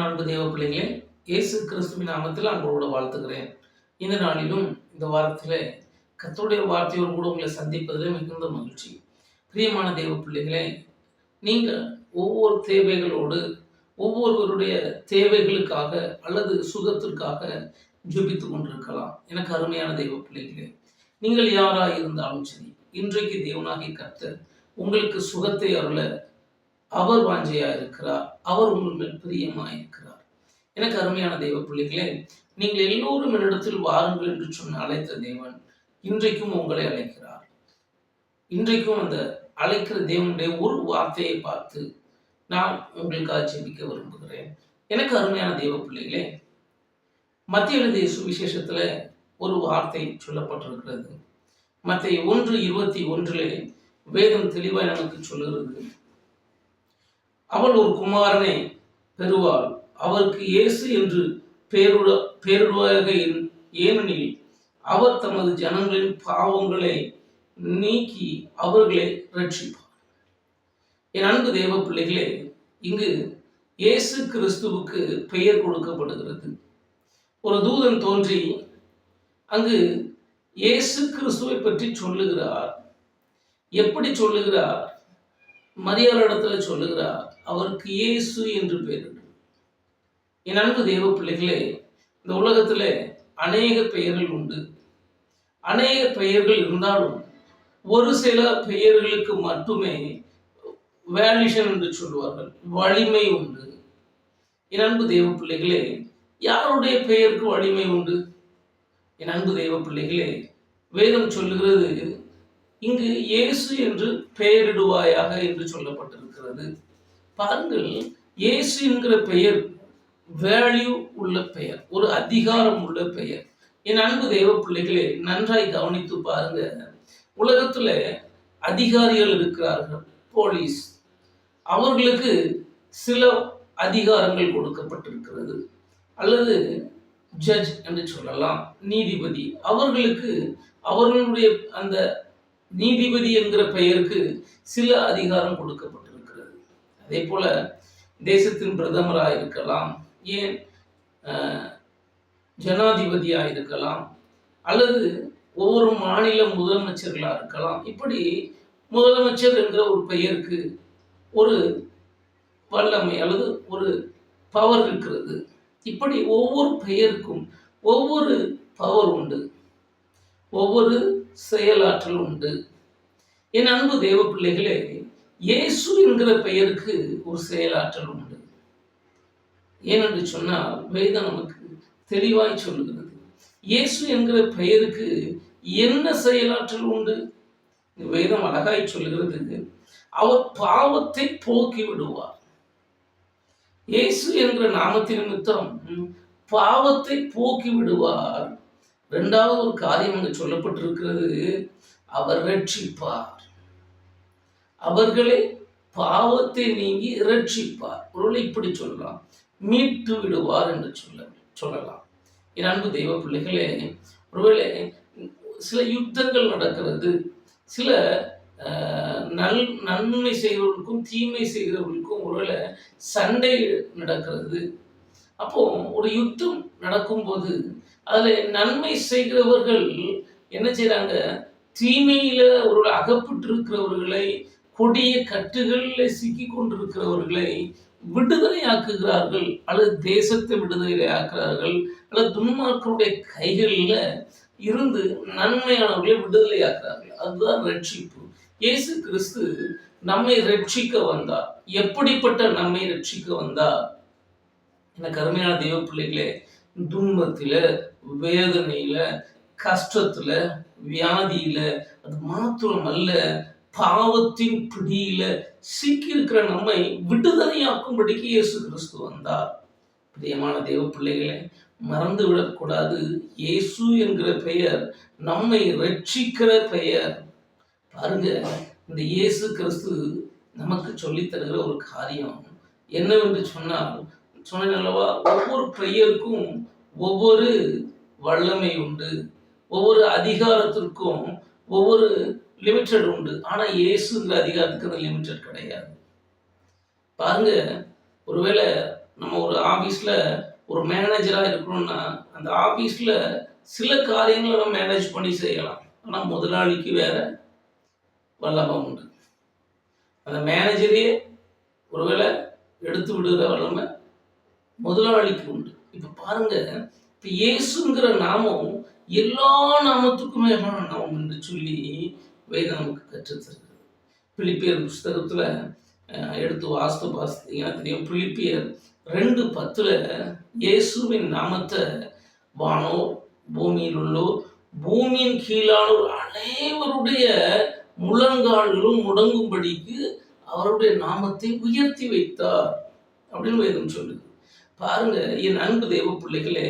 அன்பு தேவ பிள்ளைகளே, இயேசு கிறிஸ்துவின் நாமத்தில் அன்போடு வாழ்த்துகிறேன். இந்த நாளிலும் இந்த வாரத்தில் கர்த்தருடைய வார்த்தையோடு கூட உங்களை சந்திப்பதில் மிகுந்த மகிழ்ச்சி. பிரியமான தேவ பிள்ளைகளே, நீங்கள் ஒவ்வொரு தேவைகளோடு ஒவ்வொருவருடைய தேவைகளுக்காக அல்லது சுகத்திற்காக ஜெபித்து கொண்டிருக்கலாம். எனக்கு அருமையான தெய்வ பிள்ளைகளே, நீங்கள் யாராக இருந்தாலும் சரி, இன்றைக்கு தேவனாகிய கர்த்தர் உங்களுக்கு சுகத்தை அருள அவர் வாஞ்சையா இருக்கிறார். அவர் உங்கள் மேல் பிரியமாக இருக்கிறார். எனக்கு அருமையான தெய்வ பிள்ளைகளே, நீங்கள் எல்லோரும் என்னிடத்தில் வாருங்கள் என்று சொன்ன அழைத்த தேவன் இன்றைக்கும் உங்களை அழைக்கிறார். இன்றைக்கும் அந்த அழைக்கிற தேவனுடைய ஒரு வார்த்தையை பார்த்து நான் உங்களுக்காக ஜெபிக்க விரும்புகிறேன். எனக்கு அருமையான தெய்வ பிள்ளைகளே, மத்திய எழுதிய சுவிசேஷத்துல ஒரு வார்த்தை சொல்லப்பட்டிருக்கிறது. மத்திய 1:21 வேதம் தெளிவாய் நமக்கு சொல்லுகிறது. அவள் ஒரு குமாரனை பெறுவாள், அவருக்கு இயேசு என்று பெயரிடுவாயாக, ஏனெனில் அவர் தமது ஜனங்களின் பாவங்களை நீக்கி அவர்களை ரட்சிப்பார். என் அன்பு தேவ பிள்ளைகளே, இங்கு இயேசு கிறிஸ்துவுக்கு பெயர் கொடுக்கப்படுகிறது. ஒரு தூதன் தோன்றி அங்கு இயேசு கிறிஸ்துவை பற்றி சொல்லுகிறார். எப்படி சொல்லுகிறார்? மரியாளிடத்துல சொல்லுகிறார், அவருக்கு இயேசு என்று பெயர். என் அன்பு தேவ பிள்ளைகளே, இந்த உலகத்துல அநேக பெயர்கள் உண்டு. அநேக பெயர்கள் இருந்தாலும் ஒரு சில பெயர்களுக்கு மட்டுமே வேல்யூஷன் என்று சொல்லுவார்கள், வலிமை உண்டு. என் அன்பு தேவ பிள்ளைகளே, யாருடைய பெயருக்கு வலிமை உண்டு? என் அன்பு தேவ பிள்ளைகளே, வேதம் சொல்லுகிறது, இங்கு இயேசு என்று பெயரிடுவாயாக என்று சொல்லப்பட்டிருக்கிறது. பாருங்கள், இயேசு என்கிற பெயர் வேல்யூ உள்ள பெயர், ஒரு அதிகாரம் உள்ள பெயர். என் அன்பு தேவ பிள்ளைகளே, நன்றாய் கவனித்து பாருங்க. உலகத்துல அதிகாரிகள் இருக்கிறார்கள், போலீஸ், அவர்களுக்கு சில அதிகாரங்கள் கொடுக்கப்பட்டிருக்கிறது. அல்லது ஜட்ஜ் என்று சொல்லலாம், நீதிபதி, அவர்களுக்கு அவர்களுடைய அந்த நீதிபதி என்கிற பெயருக்கு சில அதிகாரம் கொடுக்கப்பட்டிருக்கிறது. அதே போல தேசத்தின் பிரதமராக இருக்கலாம், ஏன் ஜனாதிபதியாக இருக்கலாம், அல்லது ஒவ்வொரு மாநில முதலமைச்சர்களாக இருக்கலாம். இப்படி முதலமைச்சர் என்கிற ஒரு பெயருக்கு ஒரு வல்லமை அல்லது ஒரு பவர் இருக்கிறது. இப்படி ஒவ்வொரு பெயருக்கும் ஒவ்வொரு பவர் உண்டு, ஒவ்வொரு செயலாற்றல் உண்டு. என் அன்பு தேவ பிள்ளைகளே, இயேசு என்கிற பெயருக்கு ஒரு செயலாற்றல் உண்டு. ஏனென்று சொன்னால் வேதம் நமக்கு தெளிவாய் சொல்லுகிறது, இயேசு என்கிற பெயருக்கு என்ன செயலாற்றல் உண்டு. வேதம் அழகாய் சொல்லுகிறது, அவர் பாவத்தை போக்கி விடுவார். இயேசு என்ற நாமத்தின் நிமித்தம் பாவத்தை போக்கி விடுவார். இரண்டாவது ஒரு காரியம் அங்கு சொல்லப்பட்டிருக்கிறது, அவர் ரட்சிப்பார். அவர்களை பாவத்தை நீங்கி ரட்சிப்பார். ஒருவேளை இப்படி சொல்லலாம், மீட்டு விடுவார் என்று சொல்லலாம். என் அன்பு தெய்வ பிள்ளைகளே, ஒருவேளை சில யுத்தங்கள் நடக்கிறது, சில நன்மை செய்கிறவர்களுக்கும் தீமை செய்கிறவர்களுக்கும் ஒருவேளை சண்டை நடக்கிறது. அப்போ ஒரு யுத்தம் நடக்கும்போது அதில் நன்மை செய்கிறவர்கள் என்ன செய்கிறாங்க, தீமையில ஒரு அகப்பட்டு இருக்கிறவர்களை, கொடிய கட்டுகளில் சிக்கி கொண்டிருக்கிறவர்களை விடுதலை ஆக்குகிறார்கள், அல்லது தேசத்தை விடுதலை ஆக்குகிறார்கள், அல்லது துன்மார்க்கருடைய கைகளில் இருந்து நன்மையானவர்களை விடுதலை ஆக்குறார்கள். அதுதான் ரட்சிப்பு. இயேசு கிறிஸ்து நம்மை ரட்சிக்க வந்தார். எப்படிப்பட்ட நம்மை ரட்சிக்க வந்தார்? எனக்கு அருமையான தெய்வ பிள்ளைகளே, துன்பத்தில, வேதனையில, கஷ்டத்துல, வியாதியில, அது மாத்திரம் அல்ல, பாவத்தின் பிடியில சிக்கி இருக்கிற நம்மை விடுதலையாக்கும்படிக்கு இயேசு கிறிஸ்து வந்தார். பிரியமான தேவ பிள்ளைகளே, மறந்து விடக்கூடாது, இயேசு என்கிற பெயர் நம்மை ரட்சிக்கிற பெயர். பாருங்க, இந்த இயேசு கிறிஸ்து நமக்கு சொல்லித் தருகிற ஒரு காரியம் என்னவென்று சொன்னேன் அல்லவா, ஒவ்வொரு பெயருக்கும் ஒவ்வொரு வல்லமை உண்டு, ஒவ்வொரு அதிகாரத்திற்கும் ஒவ்வொரு லிமிட்டட் உண்டு. ஆனா இயேசுங்கிற அதிகாரத்துக்கு அந்த லிமிட்டட் கிடையாது. பாருங்க, ஒருவேளை நம்ம ஒரு ஆஃபீஸில் ஒரு மேனேஜராக இருக்கணும்னா அந்த ஆஃபீஸில் சில காரியங்களை நம்ம மேனேஜ் பண்ணி செய்யலாம். ஆனால் முதலாளிக்கு வேற வல்லமை உண்டு. அந்த மேனேஜரையே ஒருவேளை எடுத்து விடுகிற வல்லமை முதலாளிக்கு உண்டு. இப்போ பாருங்க, இப்போ இயேசுங்கிற நாமம் எல்லா நாமத்துக்குமே நாமம் என்று சொல்லி வேதம் நமக்கு கற்றுத்தருகிறது. பிலிப்பியர் புஸ்தகத்தில் எடுத்து பார்த்தீங்கன்னா தெரியும். பிலிப்பியர் 2:10 இயேசுவின் நாமத்தை வானோ பூமியில் உள்ளோர் பூமியின் கீழானோர் அனைவருடைய முழங்கால்களும் முடங்கும்படிக்கு அவருடைய நாமத்தை உயர்த்தி வைத்தார் அப்படின்னு வேதம் சொல்லுது. பாருங்க, என் அன்பு தெய்வ பிள்ளைகளே,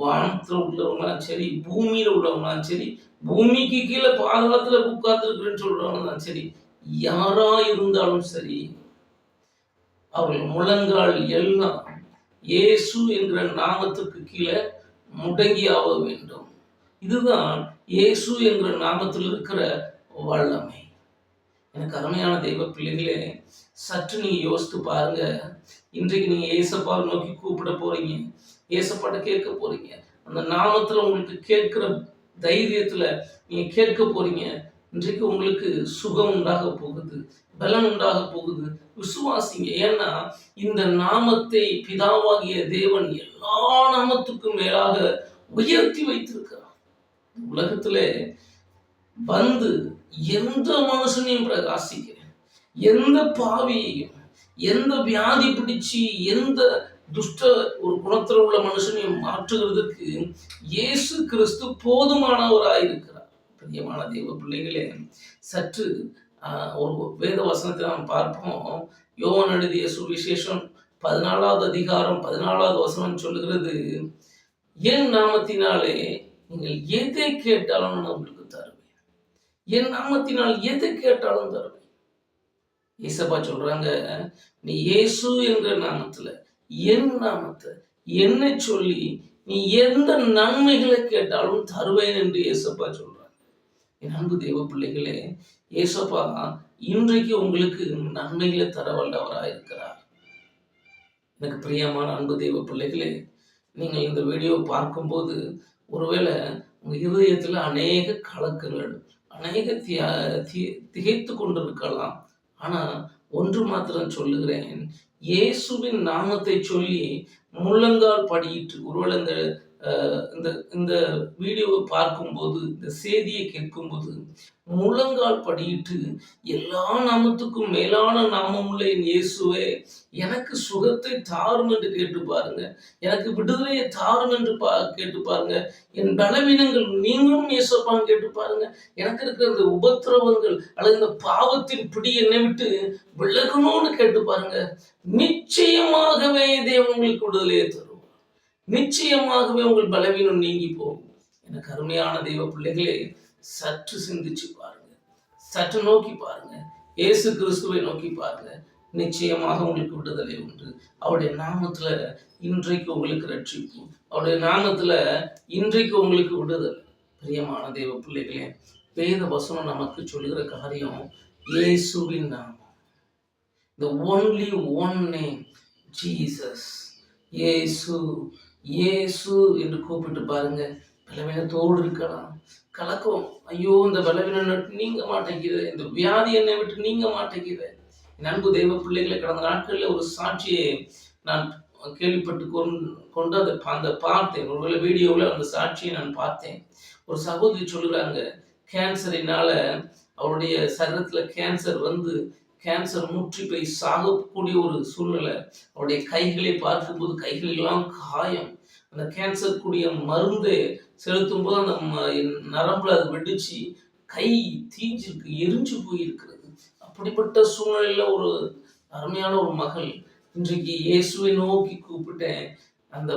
வானத்தில் உள்ளவங்களாம் சரி, பூமியில் உள்ளவங்களாம் சரி, பூமிக்கு கீழே பாதாளத்தில் உட்கார்ந்துருக்குறேன்னு சொல்றவங்களாம் சரி, யாரா இருந்தாலும் சரி, அவர்கள் முழங்கால் எல்லாம் இயேசு என்கிற நாமத்துக்கு கீழே முடங்கியாக வேண்டும். இதுதான் இயேசு என்கிற நாமத்தில் இருக்கிற வல்லமை. எனக்கு அருமையான தெய்வ பிள்ளைகளே, சற்று நீங்க யோசித்து பாருங்க. இன்றைக்கு நீங்க ஏசப்பாவை நோக்கி கூப்பிட போறீங்க, ஏசப்பாட்ட கேட்க போறீங்க. அந்த நாமத்துல உங்களுக்கு கேட்கிற தைரியத்துல நீங்க கேட்க போறீங்க. இன்றைக்கு உங்களுக்கு சுகம் உண்டாக போகுது, பலன் உண்டாக போகுது. விசுவாசிங்க. ஏன்னா இந்த நாமத்தை பிதாவாகிய தேவன் எல்லா நாமத்துக்கும் மேலாக உயர்த்தி வைத்திருக்கிறார். உலகத்துல வந்து எந்த மனுஷனையும் பிரகாசிக்கிறேன், எந்த பாவியையும், எந்த வியாதி பிடிச்சு எந்த துஷ்ட ஒரு குணத்தில் உள்ள மனுஷனையும் மாற்றுகிறதுக்கு இயேசு கிறிஸ்து போதுமானவராயிருக்கிறார். பிரியமான தெய்வ பிள்ளைகளே, சற்று ஒரு வேத வசனத்தை நாம் பார்ப்போம். யோவான் எழுதிய சுவிசேஷம் 14வது அதிகாரம் 14வது வசனம் சொல்லுகிறது, என் நாமத்தினாலே நீங்கள் எதை கேட்டாலும் நான் உங்களுக்கு தருவேன். என் நாமத்தினால் எதை கேட்டாலும் தருவேன். இயேசப்பா சொல்றாங்க, நீ இயேசு என்ற நாமத்துல என் நாமத்தை என்னை சொல்லி நீ எந்த நன்மைகளை கேட்டாலும் தருவேன் என்று இயேசப்பா சொல்றாங்க. என் அன்பு தெய்வ பிள்ளைகளே, இயேசப்பா இன்றைக்கு உங்களுக்கு நன்மைகளை தர வல்லவராக இருக்கிறார். எனக்கு பிரியமான அன்பு தெய்வ பிள்ளைகளே, நீங்கள் இந்த வீடியோ பார்க்கும்போது ஒருவேளை உங்க இருதயத்துல அநேக கலக்கங்கள், அநேக திகைத்து கொண்டிருக்கலாம். ஆனா ஒன்று மாத்திரம் சொல்லுகிறேன், இயேசுவின் நாமத்தை சொல்லி முழங்கால் படியிட்டு, ஒருவேளை இந்த வீடியோவை பார்க்கும்போது, இந்த செய்தியை கேட்கும்போது முழங்கால் படியிட்டு, எல்லா நாமத்துக்கும் மேலான நாமம் உள்ள என் இயேசுவே, எனக்கு சுகத்தை தாரும் என்று கேட்டு பாருங்க, எனக்கு விடுதலையை தாரும் என்று கேட்டு பாருங்க, என் பலவீனங்கள் நீங்களும் இயேசுப்பான்னு கேட்டு பாருங்க, எனக்கு இருக்கிற இந்த உபத்திரவங்கள் அல்லது இந்த பாவத்தின் பிடி என்னை விட்டு விலகணும்னு கேட்டு பாருங்க. நிச்சயமாகவே தேவன் உங்களுக்கு விடுதலையை தரும். நிச்சயமாகவே உங்கள் பலவீனம் நீங்கி போகும். எனக்கு அருமையான தெய்வ பிள்ளைகளே, சற்று சிந்திச்சு பாருங்க, சற்று நோக்கி பாருங்க, இயேசு கிறிஸ்துவை நோக்கி பாருங்க. நிச்சயமாக உங்களுக்கு விடுதலை உண்டு. அவருடைய நாமத்துல இன்றைக்கு உங்களுக்கு ரட்சிப்பு, அவருடைய நாமத்துல இன்றைக்கு உங்களுக்கு விடுதலை. பிரியமான தெய்வ பிள்ளைகளே, வேத வசனம் நமக்கு சொல்லுகிற காரியம் இயேசுவின் நாமம். The only one name, Jesus. இயேசு இயேசு என்று கூப்பிட்டு பாருங்க. பலவீனத்தோடு இருக்கலாம், கலக்கம், ஐயோ இந்த பலவீனம் நீங்க மாட்டேங்குது, இந்த வியாதி என்னை விட்டு நீங்க மாட்டேங்குது. என் அன்பு தெய்வ பிள்ளைகளை, கடந்த நாட்களில் ஒரு சாட்சியை நான் கேள்விப்பட்டு கொண்டு அதை பார்த்தேன். ஒருவேளை வீடியோவில் அந்த சாட்சியை நான் பார்த்தேன். ஒரு சகோதரி சொல்லுறாங்க, கேன்சரினால அவருடைய சரீரத்தில் கேன்சர் வந்து கேன்சர் முற்றி போய் சாகக்கூடிய ஒரு சூழ்நிலை. அவருடைய கைகளை பார்க்கும்போது கைகளெல்லாம் காயம். அந்த கேன்சர் கூடிய மருந்தை செலுத்தும் போது அந்த நரம்புல அது வெடிச்சு கை தீஞ்சிருக்கு, எரிஞ்சு போயிருக்கிறது. அப்படிப்பட்ட சூழ்நிலையில ஒரு அருமையான ஒரு மகள் இன்றைக்கு இயேசுவை நோக்கி கூப்பிட்டேன். அந்த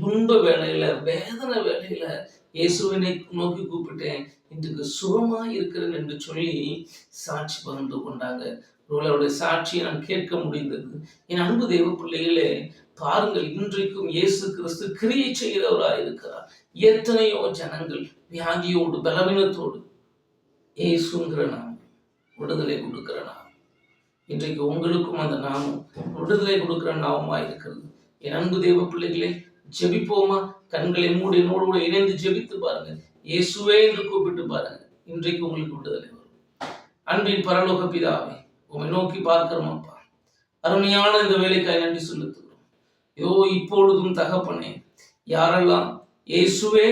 துன்ப வேலையில, வேதனை வேலையில இயேசுவை நோக்கி கூப்பிட்டேன், இன்றைக்கு சுகமா இருக்கிறேன் என்று சொல்லி சாட்சி பகிர்ந்து கொண்டாங்க. அவருடைய சாட்சியை நான் கேட்க முடிந்தது. என் அன்பு தெய்வ பிள்ளைகளே, பாருங்கள், இன்றைக்கும் இயேசு கிறிஸ்து கிரியை செய்கிறவராக இருக்கிறார். எத்தனையோ ஜனங்கள் வியாதியோடு பலவீனத்தோடு, இயேசுங்கிற நாமம் விடுதலை கொடுக்கிற நாமம். இன்றைக்கு உங்களுக்கும் அந்த நாமம் விடுதலை கொடுக்கிற நாமமா இருக்கிறது. என் அன்பு தேவ பிள்ளைகளே, ஜெபிப்போமா? கண்களை மூடி என்னோடு கூட இணைந்து ஜெபித்து பாருங்க. இயேசுவே என்று கூப்பிட்டு பாருங்க. இன்றைக்கு உங்களுக்கு விடுதலை வரும். அன்பின் பரலோக பிதாவே, உம்மை நோக்கி பார்க்கிறோம் அப்பா. அருமையான இந்த வேலைக்காய் நன்றி செலுத்துகிறோம். இதோ இப்பொழுதும் தகப்பனே, யாரெல்லாம் இயேசுவே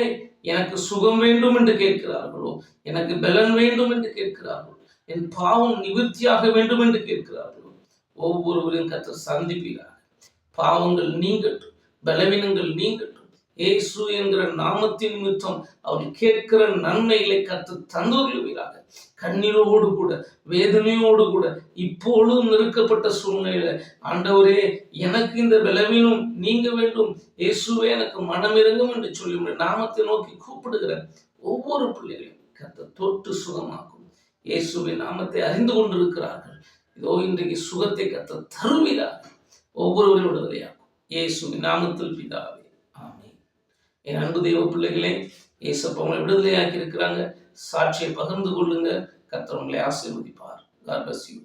எனக்கு சுகம் வேண்டும் என்று கேட்கிறார்களோ, எனக்கு பலன் வேண்டும் என்று கேட்கிறார்களோ, என் பாவம் நிவர்த்தியாக வேண்டும் என்று கேட்கிறார்களோ, ஒவ்வொருவரையும் கர்த்தர் சந்திப்பீராக. பாவங்கள் நீங்கட்டும், பலவீனங்கள் நீங்கட்டும். இயேசு என்கிற நாமத்தின் நிமித்தம் அவர்கள் கேட்கிற நன்மைகளை கர்த்தர் தந்துள்ளவீராக. கண்ணீரோடு கூட, வேதனையோடு கூட, இப்பொழுதும் நெருக்கப்பட்ட சூழ்நிலையில, ஆண்டவரே எனக்கு இந்த பலவீனம் நீங்க வேண்டும், இயேசுவே எனக்கு மனமிறங்கும் என்று சொல்லி நாமத்தை நோக்கி கூப்பிடுகிற ஒவ்வொரு பிள்ளைகளையும் கர்த்தர் தொட்டு சுகமாக்கும். இயேசுவின் நாமத்தை அறிந்து கொண்டிருக்கிறார்கள். இதோ இன்றைக்கு சுகத்தை கர்த்தர் தருவீராக. ஒவ்வொருவரையும் விடுதலையாகும். இயேசுவின் நாமத்தில் பிதாவே, ஆமென். என் அன்பு தெய்வ பிள்ளைகளே, இயேசப்பா உங்களை விடுதலையாக்கி இருக்கிறாங்க. சாட்சியை பகிர்ந்து கொள்ளுங்க. கர்த்தர் உங்களை ஆசீர்வதிப்பார். God bless you.